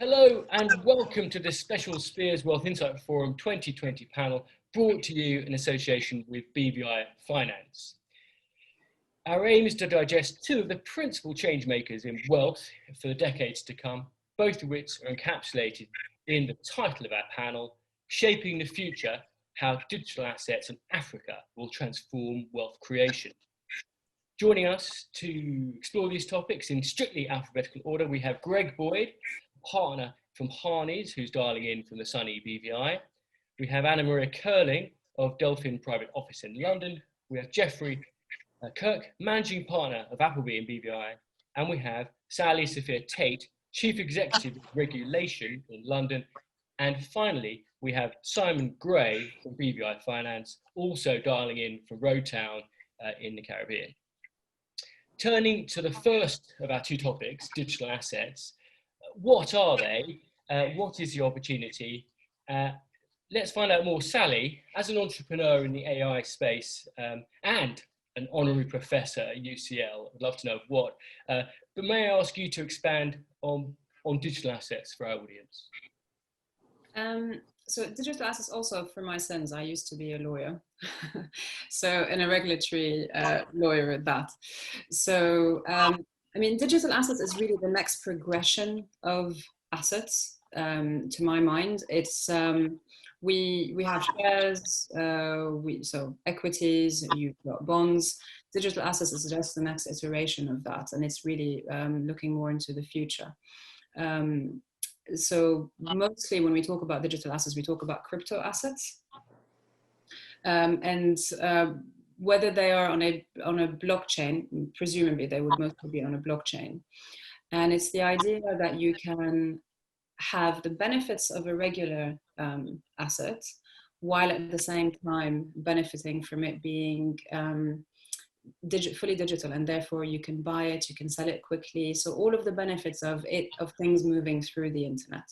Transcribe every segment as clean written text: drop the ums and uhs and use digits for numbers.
Hello and welcome to this special Spears Wealth Insight Forum 2020 panel brought to you in association with BVI Finance. Our aim is to digest two of the principal change makers in wealth for the decades to come, both of which are encapsulated in the title of our panel, Shaping the Future, How Digital Assets in Africa Will Transform Wealth Creation. Joining us to explore these topics in strictly alphabetical order, we have Greg Boyd, partner from Harneys, who's dialing in from the sunny BVI. We have Annamaria Koerling of Delfin Private Office in London. We have Kirk, managing partner of Appleby in BVI. And we have Sally Sfeir-Tait, chief executive of RegulAltion in London. And finally, we have Simon Gray from BVI Finance, also dialing in from Roadtown in the Caribbean. Turning to the first of our two topics, digital assets, what are they? What is the opportunity? Let's find out more. Sally, as an entrepreneur in the AI space and an honorary professor at UCL, I'd love to know what, but may I ask you to expand on digital assets for our audience? So digital assets also, for my sins, I used to be a lawyer. So, and a regulatory lawyer at that. So, I mean, digital assets is really the next progression of assets, to my mind. It's, we have shares, so equities, you've got bonds. Digital assets is just the next iteration of that. And it's really looking more into the future. So mostly when we talk about digital assets, we talk about crypto assets. Whether they are on a blockchain, presumably they would mostly be on a blockchain. And it's the idea that you can have the benefits of a regular asset while at the same time benefiting from it being fully digital, and therefore you can buy it, you can sell it quickly. So all of the benefits of things moving through the internet.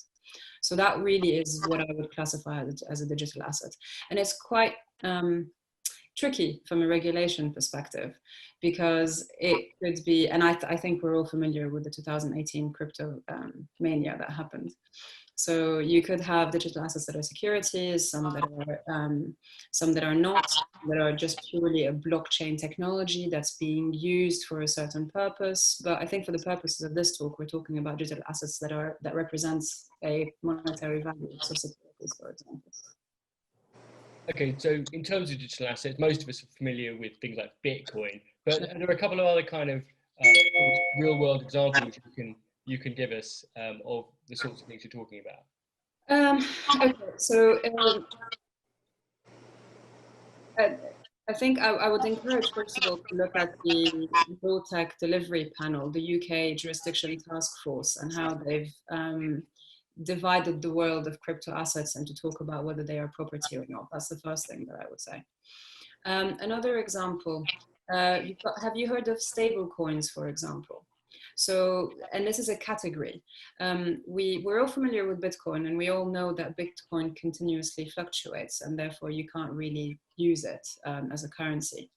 So that really is what I would classify as a digital asset. And it's quite tricky from a regulation perspective, because it could be, and I think we're all familiar with the 2018 crypto mania that happened. So you could have digital assets that are securities, some that are not, that are just purely a blockchain technology that's being used for a certain purpose. But I think for the purposes of this talk, we're talking about digital assets that represents a monetary value, so securities, for example. Okay, so in terms of digital assets, most of us are familiar with things like Bitcoin, but there are a couple of other kind of real-world examples you can give us of the sorts of things you're talking about. Okay, so I think I would encourage, first of all, to look at the Tech Delivery Panel, the UK Jurisdiction Task Force, and how they've divided the world of crypto assets and to talk about whether they are property or not. That's the first thing that I would say. Another example, have you heard of stable coins, for example? So, and this is a category. We're all familiar with Bitcoin, and we all know that Bitcoin continuously fluctuates, and therefore you can't really use it as a currency.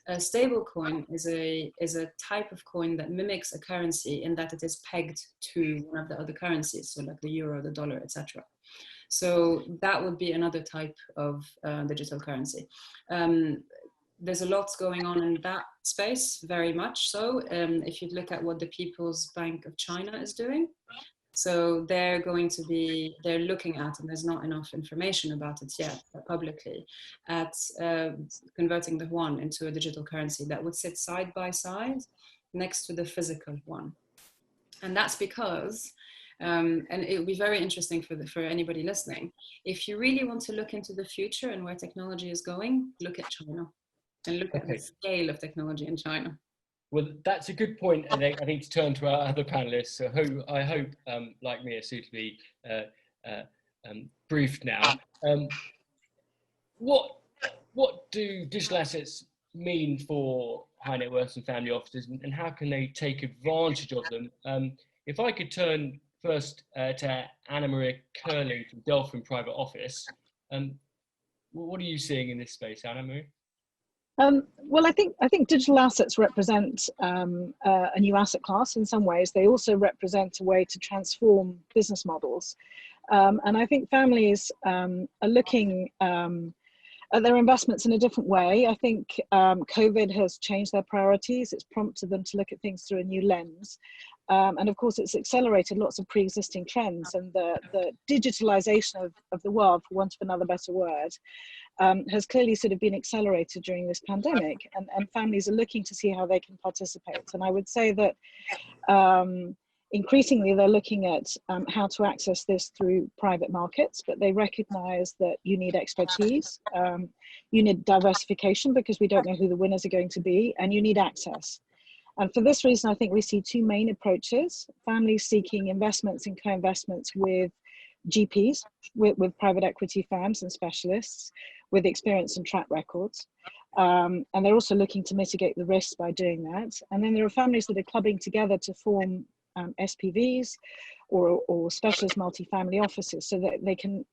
A stable coin is a type of coin that mimics a currency in that it is pegged to one of the other currencies, so like the euro, the dollar, etc. So that would be another type of digital currency. There's a lot going on in that space, very much so. If you look at what the People's Bank of China is doing, so they're looking at, and there's not enough information about it yet publicly, at converting the yuan into a digital currency that would sit side by side next to the physical one. And that's because, and it would be very interesting for anybody listening, if you really want to look into the future and where technology is going, look at China. And look at the scale of technology in China. Well, that's a good point, and I think to turn to our other panelists, who I hope, like me, are suitably briefed now. What do digital assets mean for high net worth and family offices, and how can they take advantage of them? If I could turn first to Annamaria Koerling from Delfin Private Office, what are you seeing in this space, Annamaria? Well, I think digital assets represent a new asset class in some ways. They also represent a way to transform business models. And I think families are looking at their investments in a different way. I think COVID has changed their priorities. It's prompted them to look at things through a new lens. And of course, it's accelerated lots of pre-existing trends, and the digitalization of the world, for want of another better word, has clearly sort of been accelerated during this pandemic, and families are looking to see how they can participate. And I would say that increasingly they're looking at how to access this through private markets, but they recognize that you need expertise, you need diversification because we don't know who the winners are going to be, and you need access. And for this reason, I think we see two main approaches: families seeking investments and co-investments with GPs, with private equity firms and specialists with experience and track records. And they're also looking to mitigate the risks by doing that. And then there are families that are clubbing together to form SPVs or specialist multifamily offices so that they can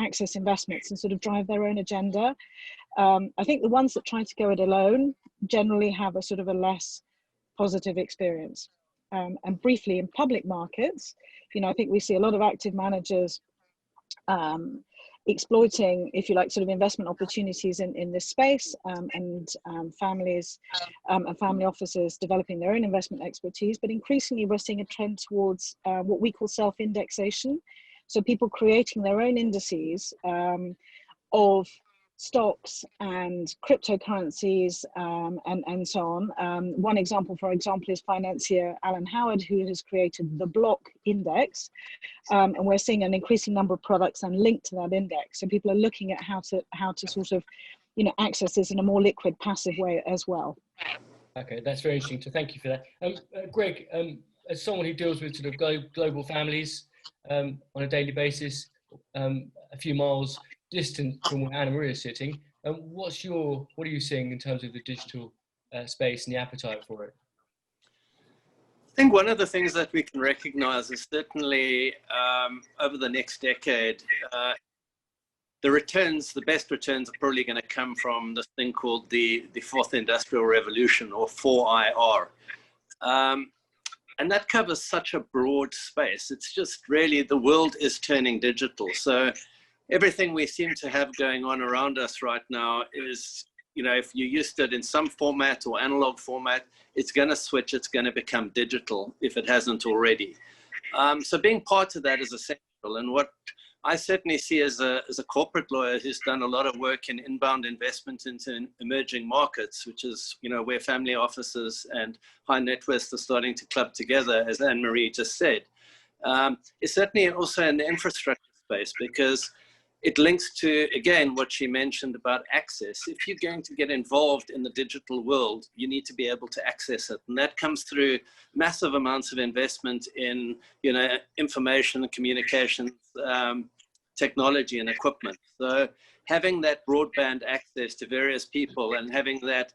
access investments and sort of drive their own agenda. I think the ones that try to go it alone generally have a sort of a less positive experience. And briefly, in public markets, I think we see a lot of active managers exploiting, if you like, sort of investment opportunities in this space, and families and family offices developing their own investment expertise. But increasingly, we're seeing a trend towards what we call self-indexation. So people creating their own indices of stocks and cryptocurrencies and so on. One example, for example, is financier Alan Howard, who has created the Block Index. And we're seeing an increasing number of products and linked to that index. So people are looking at how to sort of, access this in a more liquid, passive way as well. Okay, that's very interesting. So thank you for that. Greg, as someone who deals with sort of global families on a daily basis, a few miles distant from where Annamaria is sitting, what are you seeing in terms of the digital space and the appetite for it? I think one of the things that we can recognize is certainly over the next decade, the best returns are probably going to come from this thing called the fourth industrial revolution, or 4IR. And that covers such a broad space. It's just really, the world is turning digital. So everything we seem to have going on around us right now is, if you used it in some format or analog format, it's going to switch, it's going to become digital if it hasn't already. So being part of that is essential. And what I certainly see as a corporate lawyer who's done a lot of work in inbound investment into emerging markets, which is, where family offices and high net worths are starting to club together, as Anne-Marie just said, is certainly also in the infrastructure space, because it links to, again, what she mentioned about access. If you're going to get involved in the digital world, you need to be able to access it. And that comes through massive amounts of investment in, information and communications, technology and equipment. So having that broadband access to various people and having that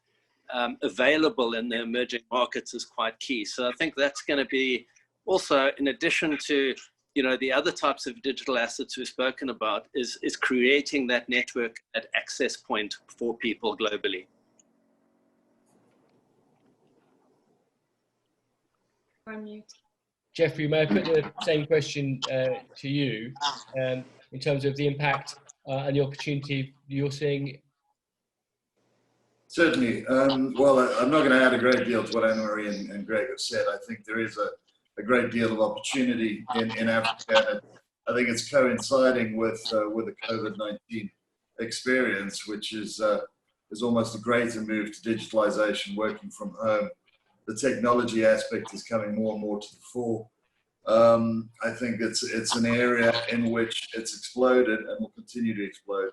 available in the emerging markets is quite key. So I think that's going to be also, in addition to the other types of digital assets we've spoken about, is creating that network, that access point for people globally. Jeffrey, may I put the same question to you in terms of the impact and the opportunity you're seeing? Certainly. Well, I'm not going to add a great deal to what Annamaria and Greg have said. I think there is a great deal of opportunity in Africa. I think it's coinciding with the COVID-19 experience, which is almost a greater move to digitalization, working from home. The technology aspect is coming more and more to the fore. I think it's an area in which it's exploded and will continue to explode,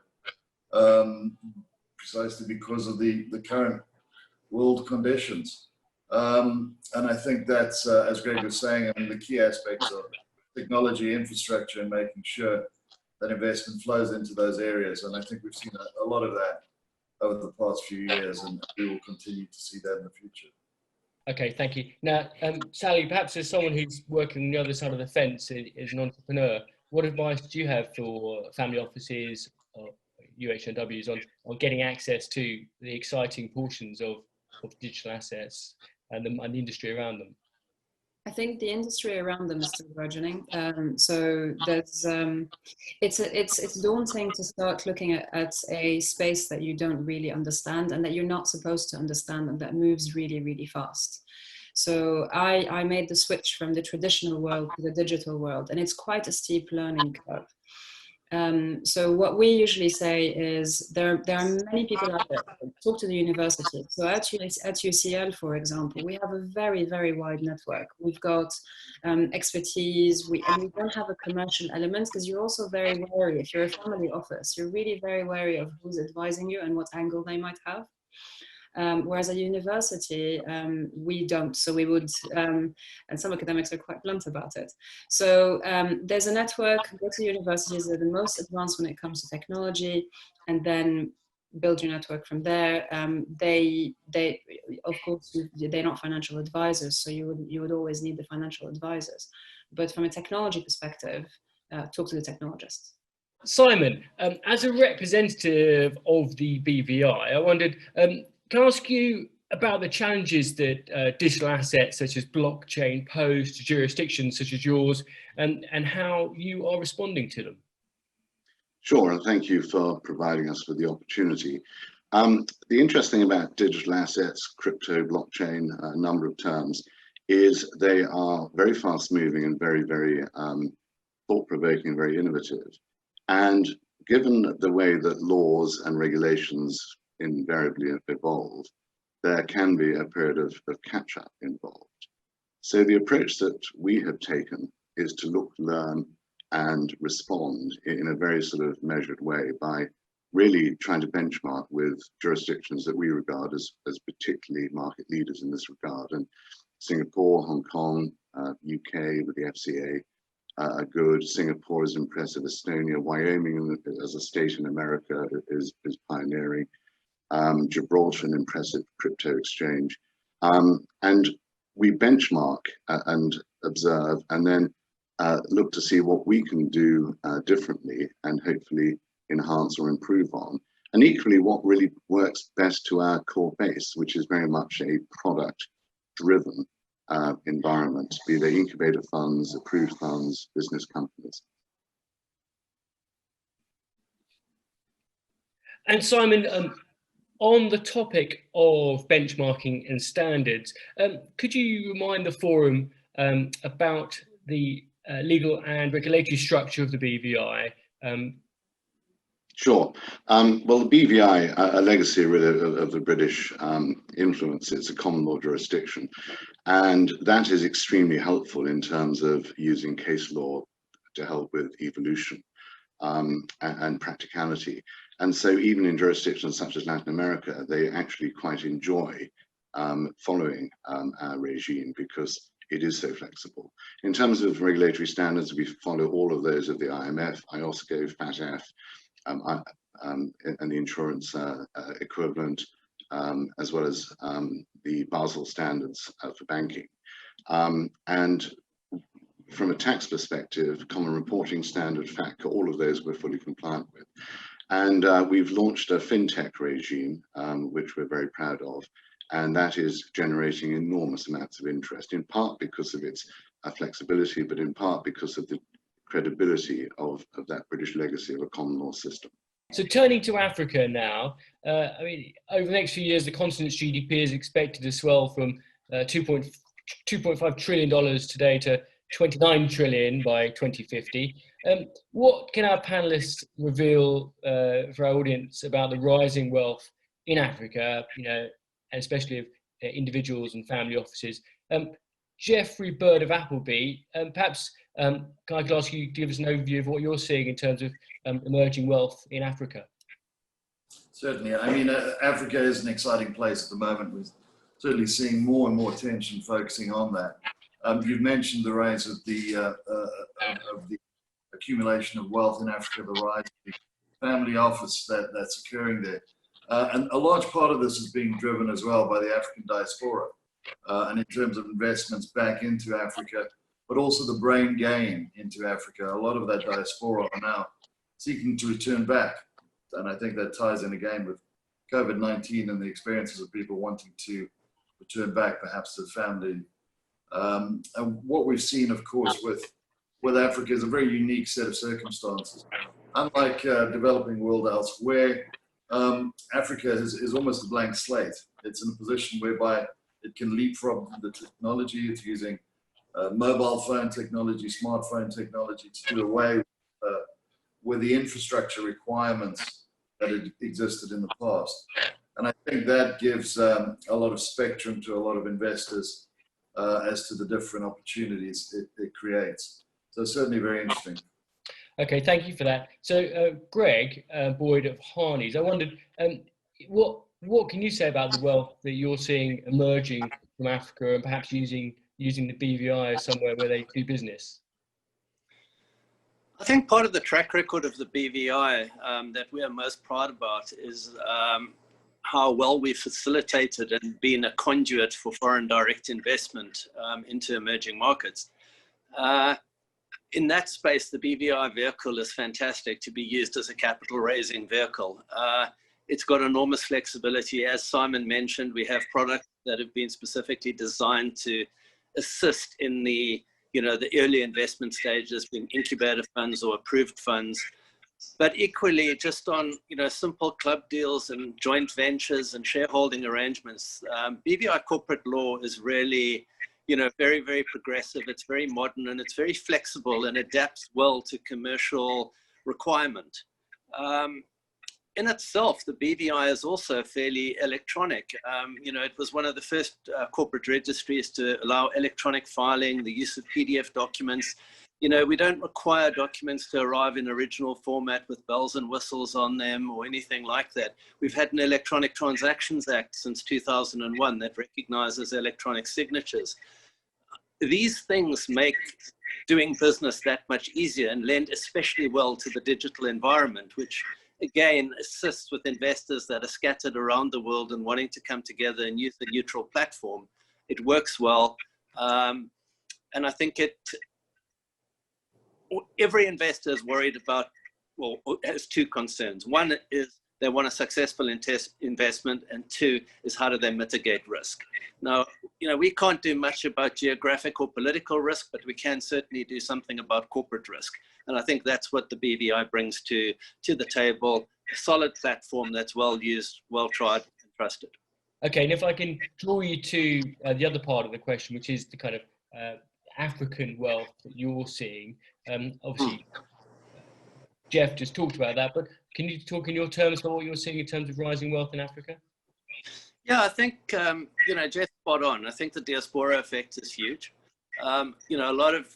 precisely because of the current world conditions. And I think that's, as Greg was saying, the key aspects of technology infrastructure and making sure that investment flows into those areas. And I think we've seen a lot of that over the past few years, and we will continue to see that in the future. Okay, thank you. Now, Sally, perhaps as someone who's working on the other side of the fence as an entrepreneur, what advice do you have for family offices, or, UHNWs on getting access to the exciting portions of digital assets and the industry around them? I think the industry around them is still burgeoning. So there's, it's daunting to start looking at a space that you don't really understand and that you're not supposed to understand, and that moves really, really fast. So I made the switch from the traditional world to the digital world, and it's quite a steep learning curve. So what we usually say is there are many people out there. Talk to the university. So at UCL, for example, we have a very, very wide network. We've got expertise, and we don't have a commercial element, because you're also very wary. If you're a family office, you're really very wary of who's advising you and what angle they might have. Whereas at university, we don't. So we would, and some academics are quite blunt about it. So there's a network, go to universities, they're the most advanced when it comes to technology, and then build your network from there. They of course, they're not financial advisors, so you would always need the financial advisors. But from a technology perspective, talk to the technologists. Simon, as a representative of the BVI, I wondered, can I ask you about the challenges that digital assets such as blockchain pose to jurisdictions such as yours, and how you are responding to them? Sure, and thank you for providing us with the opportunity. The interesting about digital assets, crypto, blockchain, a number of terms, is they are very fast moving and very, very thought-provoking, very innovative. And given the way that laws and regulations invariably evolve, there can be a period of catch-up involved. So the approach that we have taken is to look, learn, and respond in a very sort of measured way by really trying to benchmark with jurisdictions that we regard as particularly market leaders in this regard. And Singapore, Hong Kong, UK with the FCA are good. Singapore is impressive. Estonia, Wyoming as a state in America is pioneering. Gibraltar, an impressive crypto exchange. And we benchmark and observe, and then look to see what we can do differently and hopefully enhance or improve on. And equally, what really works best to our core base, which is very much a product-driven environment, be they incubator funds, approved funds, business companies. And Simon, on the topic of benchmarking and standards, could you remind the forum about the legal and regulatory structure of the BVI? Sure. Well, the BVI, a legacy really of the British influence, it's a common law jurisdiction, and that is extremely helpful in terms of using case law to help with evolution and practicality. And so even in jurisdictions such as Latin America, they actually quite enjoy following our regime because it is so flexible. In terms of regulatory standards, we follow all of those of the IMF, IOSCO, FATF, and the insurance equivalent, as well as the Basel standards for banking. And from a tax perspective, Common Reporting Standard, FATCA, all of those we're fully compliant with. And we've launched a fintech regime, which we're very proud of, and that is generating enormous amounts of interest, in part because of its flexibility, but in part because of the credibility of that British legacy of a common law system. So turning to Africa now, I mean, over the next few years, the continent's GDP is expected to swell from $2.5 trillion today to 29 trillion by 2050. What can our panelists reveal for our audience about the rising wealth in Africa, you know, and especially of individuals and family offices? Jeffrey Bird of Appleby, perhaps I could ask you to give us an overview of what you're seeing in terms of emerging wealth in Africa. Certainly. I mean, Africa is an exciting place at the moment. We're certainly seeing more and more attention focusing on that. You've mentioned the rise of the accumulation of wealth in Africa, the rise of the family office that's occurring there. And a large part of this is being driven as well by the African diaspora, and in terms of investments back into Africa, but also the brain gain into Africa. A lot of that diaspora are now seeking to return back And I think that ties in again with COVID-19 and the experiences of people wanting to return back perhaps to family. And what we've seen, of course, with Africa is a very unique set of circumstances. Unlike developing world elsewhere, Africa is almost a blank slate. It's in a position whereby it can leapfrog the technology. It's using mobile phone technology, smartphone technology to do away with the infrastructure requirements that had existed in the past. And I think that gives a lot of spectrum to a lot of investors as to the different opportunities it creates. So certainly very interesting. Okay, thank you for that. So Greg Boyd of Harneys, I wondered, what can you say about the wealth that you're seeing emerging from Africa and perhaps using the BVI as somewhere where they do business? I think part of the track record of the BVI that we are most proud about is how well we facilitated and been a conduit for foreign direct investment into emerging markets. In that space, the BVI vehicle is fantastic to be used as a capital raising vehicle. It's got enormous flexibility. As Simon mentioned, we have products that have been specifically designed to assist in the early investment stages, being incubator funds or approved funds. But equally, just on simple club deals and joint ventures and shareholding arrangements, BVI corporate law is really very, very progressive. It's very modern and it's very flexible and adapts well to commercial requirement. In itself, the BVI is also fairly electronic. It was one of the first corporate registries to allow electronic filing, the use of PDF documents. We don't require documents to arrive in original format with bells and whistles on them or anything like that. We've had an Electronic Transactions Act since 2001 that recognizes electronic signatures. These things make doing business that much easier and lend especially well to the digital environment, which again assists with investors that are scattered around the world and wanting to come together and use a neutral platform. It works well. And I think every investor is worried about, well, has two concerns. One is they want a successful investment, and two is how do they mitigate risk. Now, we can't do much about geographic or political risk, but we can certainly do something about corporate risk. And I think that's what the BVI brings to the table, a solid platform that's well used, well tried and trusted. Okay, and if I can draw you to the other part of the question, which is the kind of African wealth that you're seeing. Obviously, Jeff just talked about that, but can you talk in your terms about what you're seeing in terms of rising wealth in Africa? Yeah, I think, Jeff's spot on. I think the diaspora effect is huge. A lot of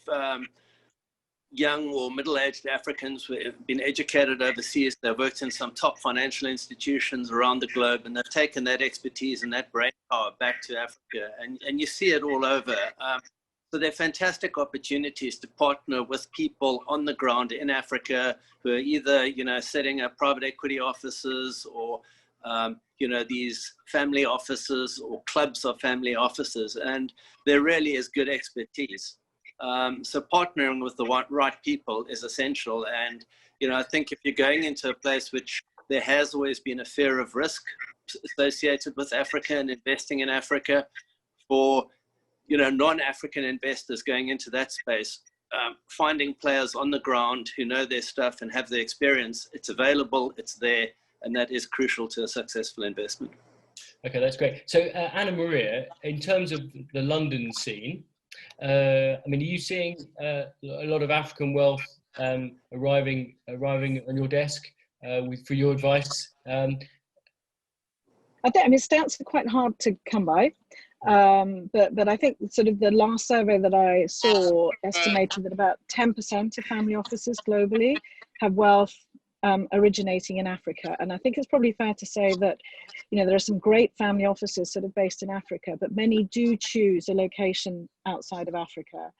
young or middle-aged Africans have been educated overseas. They've worked in some top financial institutions around the globe, and they've taken that expertise and that brain power back to Africa. And you see it all over. So they're fantastic opportunities to partner with people on the ground in Africa who are either, setting up private equity offices or, these family offices or clubs of family offices. And there really is good expertise. So partnering with the right people is essential. And, I think if you're going into a place which there has always been a fear of risk associated with Africa and investing in Africa, for non-African investors going into that space, finding players on the ground who know their stuff and have the experience, it's available, it's there, and that is crucial to a successful investment. Okay, that's great. So Annamaria, in terms of the London scene, are you seeing a lot of African wealth arriving on your desk for your advice? Stats are quite hard to come by. But I think sort of the last survey that I saw estimated that about 10% of family offices globally have wealth originating in Africa. And I think it's probably fair to say that, there are some great family offices sort of based in Africa, but many do choose a location outside of Africa.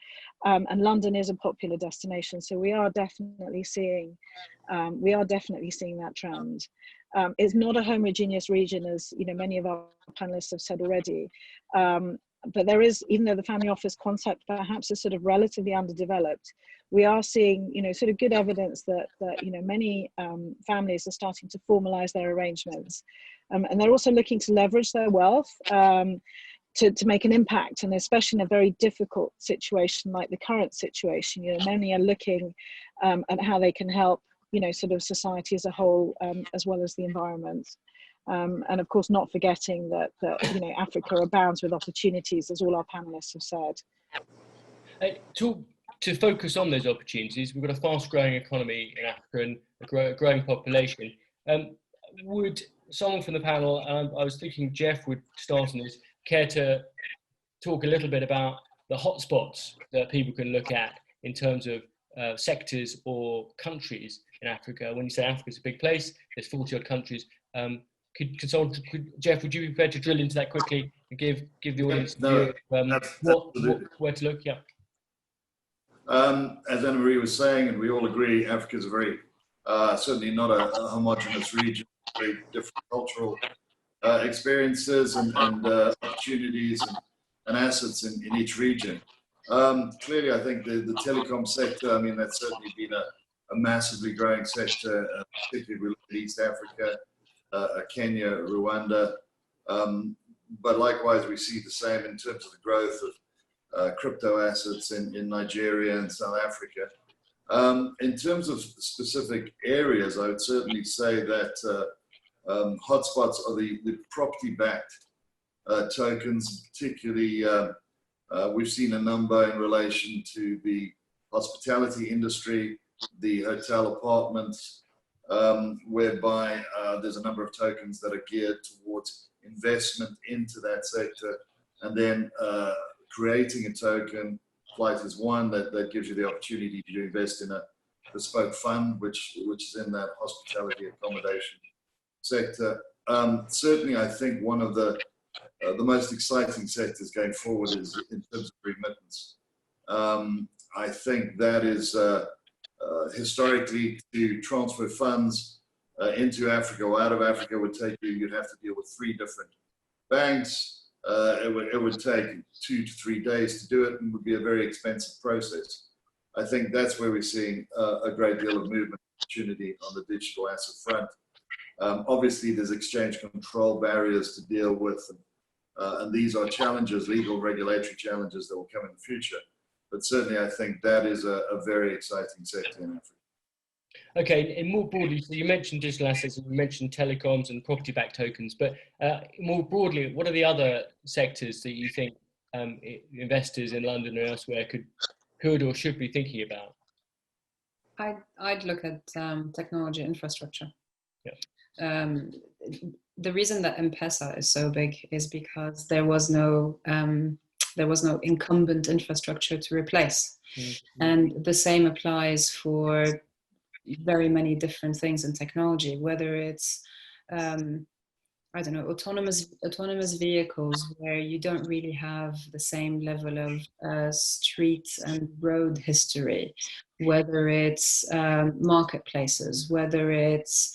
And London is a popular destination. So we are definitely seeing that trend. It's not a homogeneous region, as many of our panelists have said already. but there is, even though the family office concept perhaps is sort of relatively underdeveloped, we are seeing, you know, sort of good evidence that you know, many families are starting to formalize their arrangements, and they're also looking to leverage their wealth to make an impact, and especially in a very difficult situation like the current situation. You know, many are looking at how they can help, you know, sort of society as a whole, as well as the environment. And of course, not forgetting that you know, Africa abounds with opportunities, as all our panelists have said. To focus on those opportunities, we've got a fast-growing economy in Africa and a growing population. Would someone from the panel, I was thinking Jeff would start on this, care to talk a little bit about the hotspots that people can look at in terms of sectors or countries in Africa? When you say Africa's a big place, there's 40 odd countries. Jeff, would you be prepared to drill into that quickly and give the audience where to look? Yeah. As Annamaria was saying, and we all agree, Africa is a very, certainly not a homogenous region, very different cultural experiences and opportunities and assets in each region. Clearly, I think the telecom sector, I mean, that's certainly been a massively growing sector, particularly if we look at East Africa, Kenya, Rwanda. But likewise, we see the same in terms of the growth of crypto assets in Nigeria and South Africa. In terms of specific areas, I would certainly say that hotspots are the property-backed tokens, particularly we've seen a number in relation to the hospitality industry, the hotel apartments, whereby there's a number of tokens that are geared towards investment into that sector, and then creating a token. Flight is one that gives you the opportunity to invest in a bespoke fund, which is in that hospitality accommodation sector. Certainly, I think one of the most exciting sectors going forward is in terms of remittance. I think that is historically, to transfer funds into Africa or out of Africa would take you'd have to deal with 3 different banks. It would take 2 to 3 days to do it, and would be a very expensive process. I think that's where we're seeing a great deal of movement opportunity on the digital asset front. Obviously, there's exchange control barriers to deal with, and these are challenges, legal regulatory challenges that will come in the future. But certainly, I think that is a very exciting sector in Africa. Okay, and more broadly, so you mentioned digital assets, and you mentioned telecoms and property-backed tokens, but more broadly, what are the other sectors that you think investors in London or elsewhere could or should be thinking about? I'd look at technology infrastructure. Yeah. The reason that M-Pesa is so big is because there was no incumbent infrastructure to replace. Mm-hmm. And the same applies for very many different things in technology, whether it's I don't know, autonomous vehicles, where you don't really have the same level of street and road history, whether it's marketplaces, whether it's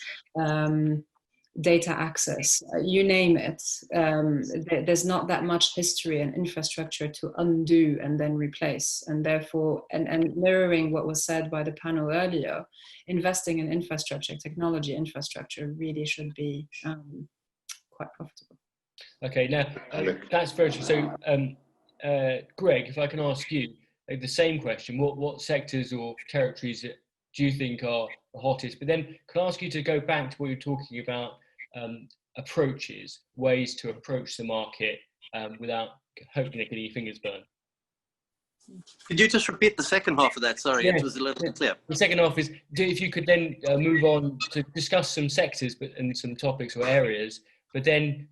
data access, you name it. There's not that much history and infrastructure to undo and then replace. And therefore, and mirroring what was said by the panel earlier, investing in infrastructure, technology infrastructure really should be quite profitable. Okay, now that's very true. So, Greg, if I can ask you the same question, what sectors or territories do you think are the hottest? But then can I ask you to go back to what you're talking about, approaches, ways to approach the market without hoping getting your fingers burned? Could you just repeat the second half of that? Sorry, yeah, it was a little unclear. The second half is, if you could then move on to discuss some sectors and some topics or areas, but then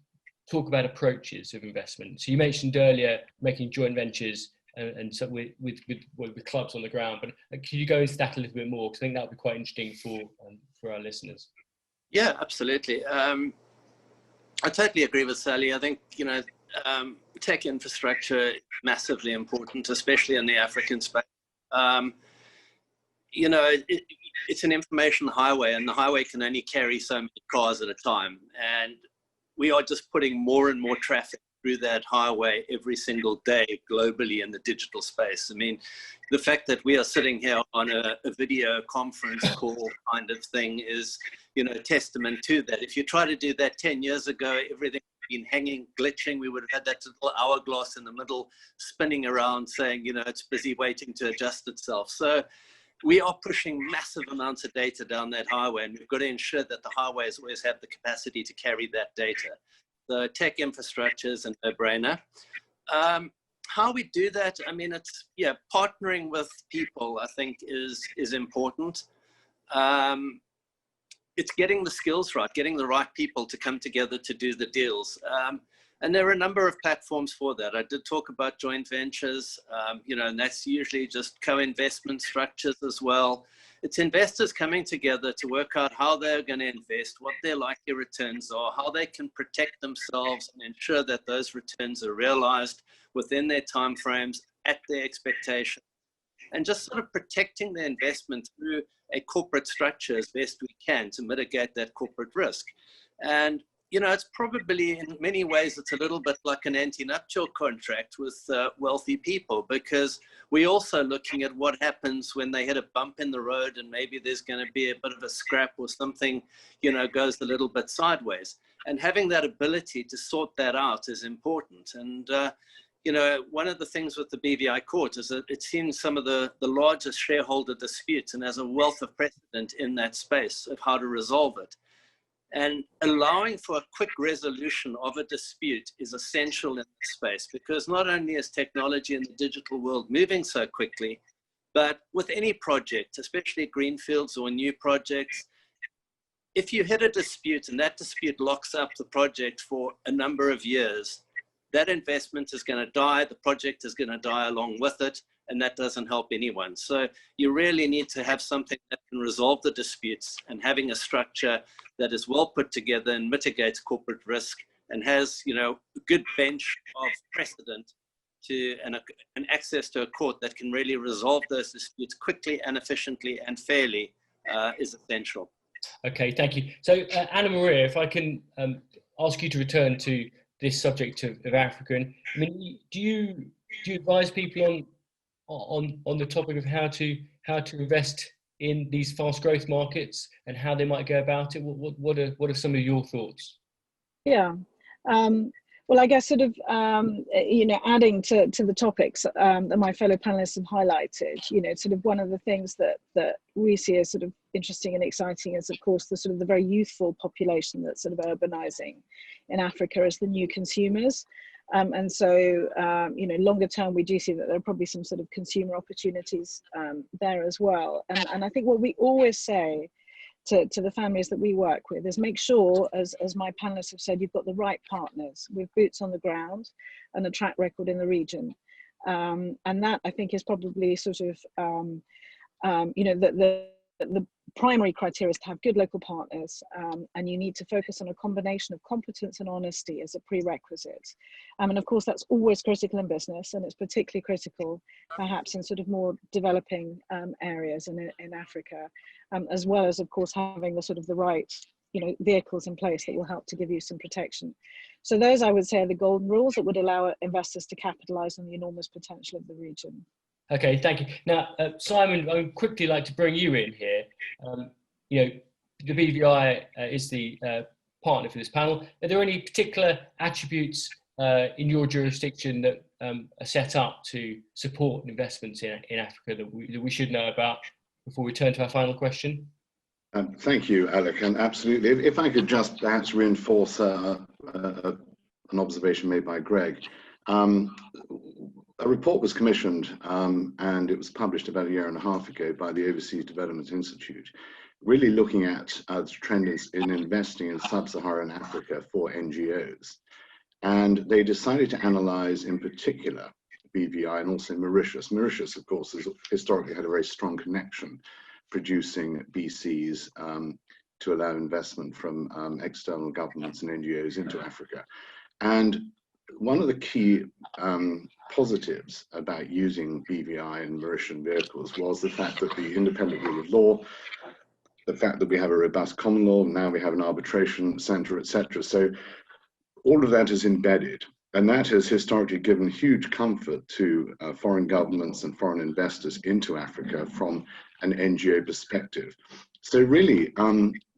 talk about approaches of investment. So you mentioned earlier making joint ventures and so with clubs on the ground, but can you go into that a little bit more? Because I think that would be quite interesting for our listeners. Yeah, absolutely. I totally agree with Sally. I think, tech infrastructure is massively important, especially in the African space. It's an information highway, and the highway can only carry so many cars at a time. And we are just putting more and more traffic through that highway every single day globally in the digital space. I mean, the fact that we are sitting here on a video conference call kind of thing is, you know, testament to that. If you try to do that 10 years ago, everything would have been hanging, glitching. We would have had that little hourglass in the middle spinning around saying, you know, it's busy waiting to adjust itself. So we are pushing massive amounts of data down that highway, and we've got to ensure that the highways always have the capacity to carry that data. The tech infrastructure is a no-brainer. How we do that, I mean, it's, yeah, partnering with people, I think, is important. It's getting the skills right, getting the right people to come together to do the deals. And there are a number of platforms for that. I did talk about joint ventures, you know, and that's usually just co-investment structures as well. It's investors coming together to work out how they're going to invest, what their likely returns are, how they can protect themselves and ensure that those returns are realized within their timeframes at their expectation, and just sort of protecting the investment through a corporate structure as best we can to mitigate that corporate risk. And you know, it's probably in many ways, it's a little bit like an anti-nuptial contract with wealthy people, because we're also looking at what happens when they hit a bump in the road and maybe there's going to be a bit of a scrap or something, you know, goes a little bit sideways. And having that ability to sort that out is important. And, you know, one of the things with the BVI court is that it's seen some of the largest shareholder disputes and has a wealth of precedent in that space of how to resolve it. And allowing for a quick resolution of a dispute is essential in this space, because not only is technology in the digital world moving so quickly, but with any project, especially greenfields or new projects, if you hit a dispute and that dispute locks up the project for a number of years, that investment is going to die, the project is going to die along with it, and that doesn't help anyone. So you really need to have something that can resolve the disputes, and having a structure that is well put together and mitigates corporate risk and has, you know, a good bench of precedent to and access to a court that can really resolve those disputes quickly and efficiently and fairly is essential. Okay, thank you. So Annamaria, if I can ask you to return to this subject of Africa, and I mean, do you advise people on the topic of how to invest in these fast growth markets and how they might go about it? What are some of your thoughts? Yeah, well, I guess sort of you know, adding to the topics that my fellow panelists have highlighted, you know, sort of one of the things that we see as sort of interesting and exciting is, of course, the very youthful population that's sort of urbanizing in Africa as the new consumers. And so, you know, longer term, we do see that there are probably some sort of consumer opportunities there as well. And I think what we always say to the families that we work with is make sure, as my panelists have said, you've got the right partners with boots on the ground and a track record in the region. And that, I think, is probably sort of, you know, the primary criteria is to have good local partners, and you need to focus on a combination of competence and honesty as a prerequisite. And of course, that's always critical in business, and it's particularly critical perhaps in sort of more developing areas in Africa, as well as, of course, having the sort of the right, you know, vehicles in place that will help to give you some protection. So those, I would say, are the golden rules that would allow investors to capitalize on the enormous potential of the region. Okay, thank you. Now, Simon, I would quickly like to bring you in here. You know, the BVI is the partner for this panel. Are there any particular attributes in your jurisdiction that are set up to support investments in Africa that we should know about before we turn to our final question? Thank you, Alec, and absolutely. If I could just perhaps reinforce an observation made by Greg. A report was commissioned and it was published about 1.5 years ago by the Overseas Development Institute, really looking at the trend in investing in sub-Saharan Africa for NGOs. And they decided to analyze in particular BVI and also Mauritius. Mauritius, of course, has historically had a very strong connection producing BCs to allow investment from external governments and NGOs into Africa. And one of the key positives about using BVI and Mauritian vehicles was the fact that the independent rule of law, the fact that we have a robust common law, now we have an arbitration center, etc. So all of that is embedded. And that has historically given huge comfort to foreign governments and foreign investors into Africa from an NGO perspective. So really,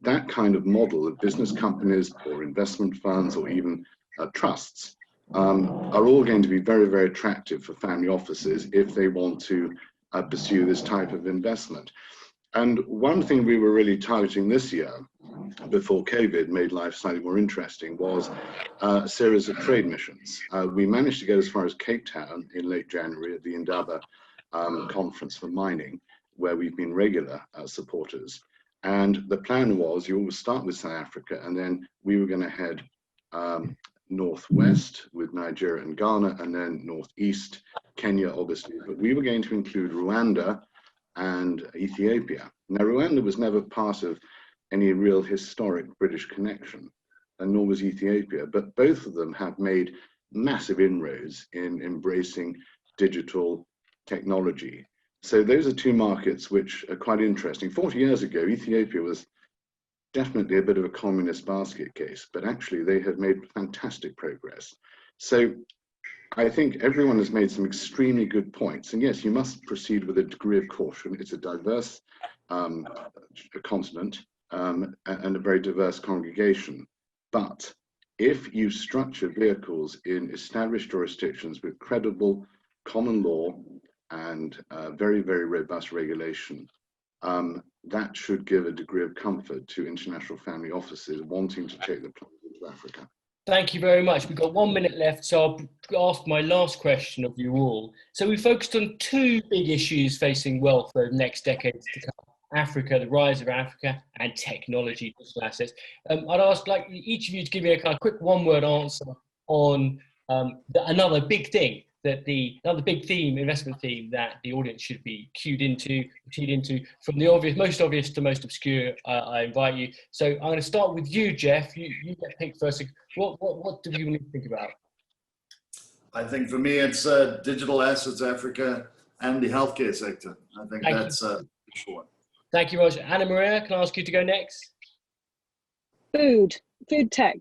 that kind of model of business companies or investment funds or even trusts are all going to be very, very attractive for family offices if they want to pursue this type of investment. And one thing we were really targeting this year, before COVID made life slightly more interesting, was a series of trade missions. We managed to get as far as Cape Town in late January at the Indaba conference for mining, where we've been regular supporters. And the plan was you always start with South Africa, and then we were going to head northwest with Nigeria and Ghana, and then northeast, Kenya, obviously. But we were going to include Rwanda and Ethiopia. Now, Rwanda was never part of any real historic British connection, and nor was Ethiopia, but both of them have made massive inroads in embracing digital technology. So those are two markets which are quite interesting. 40 years ago, Ethiopia was definitely a bit of a communist basket case, but actually they have made fantastic progress. So I think everyone has made some extremely good points. And yes, you must proceed with a degree of caution. It's a diverse continent and a very diverse congregation. But if you structure vehicles in established jurisdictions with credible common law and very, very robust regulation, that should give a degree of comfort to international family offices wanting to take the plunge into Africa. Thank you very much. We've got 1 minute left, so I'll ask my last question of you all. So we focused on two big issues facing wealth over the next decades to come: Africa, the rise of Africa, and technology, digital assets. I'd ask each of you to give me a kind of quick one-word answer on another big thing another big theme, investment theme that the audience should be keyed into from the most obvious to most obscure. I invite you. So I'm going to start with you, Jeff. You get picked first. What do you need to think about? I think for me, it's digital assets, Africa, and the healthcare sector. I think that's for sure. Thank you, Roger. Annamaria, can I ask you to go next? Food tech,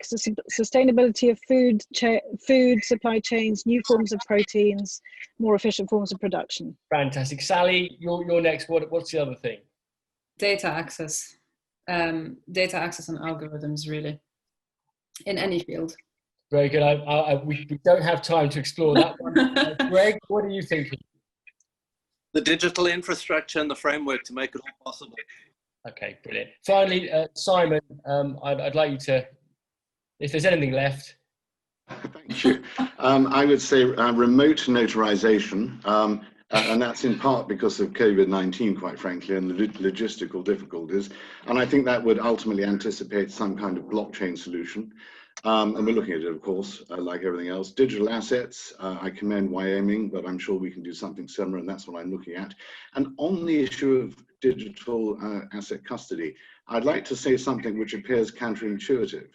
sustainability of food supply chains, new forms of proteins, more efficient forms of production. Fantastic. Sally, you're next. What's the other thing? Data access. Data access and algorithms, really, in any field. Very good. We don't have time to explore that one. Greg, what are you thinking? The digital infrastructure and the framework to make it all possible. Okay, brilliant. Finally, Simon, I'd like you to, if there's anything left. Thank you. I would say remote notarization, and that's in part because of COVID-19, quite frankly, and the logistical difficulties. And I think that would ultimately anticipate some kind of blockchain solution. And we're looking at it, of course, like everything else. Digital assets, I commend Wyoming, but I'm sure we can do something similar, and that's what I'm looking at. And on the issue of digital asset custody, I'd like to say something which appears counterintuitive,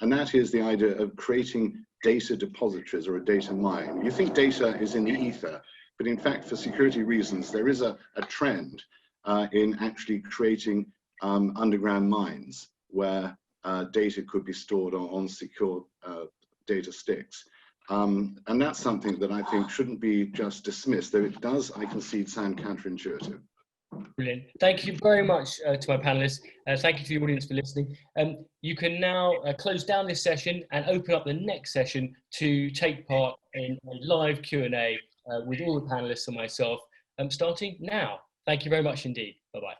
and that is the idea of creating data depositories or a data mine. You think data is in the ether, but in fact, for security reasons, there is a trend in actually creating underground mines where data could be stored on secure data sticks. And that's something that I think shouldn't be just dismissed, though it does, I concede, sound counterintuitive. Brilliant. Thank you very much to my panelists. Thank you to the audience for listening. You can now close down this session and open up the next session to take part in a live Q&A with all the panelists and myself, starting now. Thank you very much indeed. Bye-bye.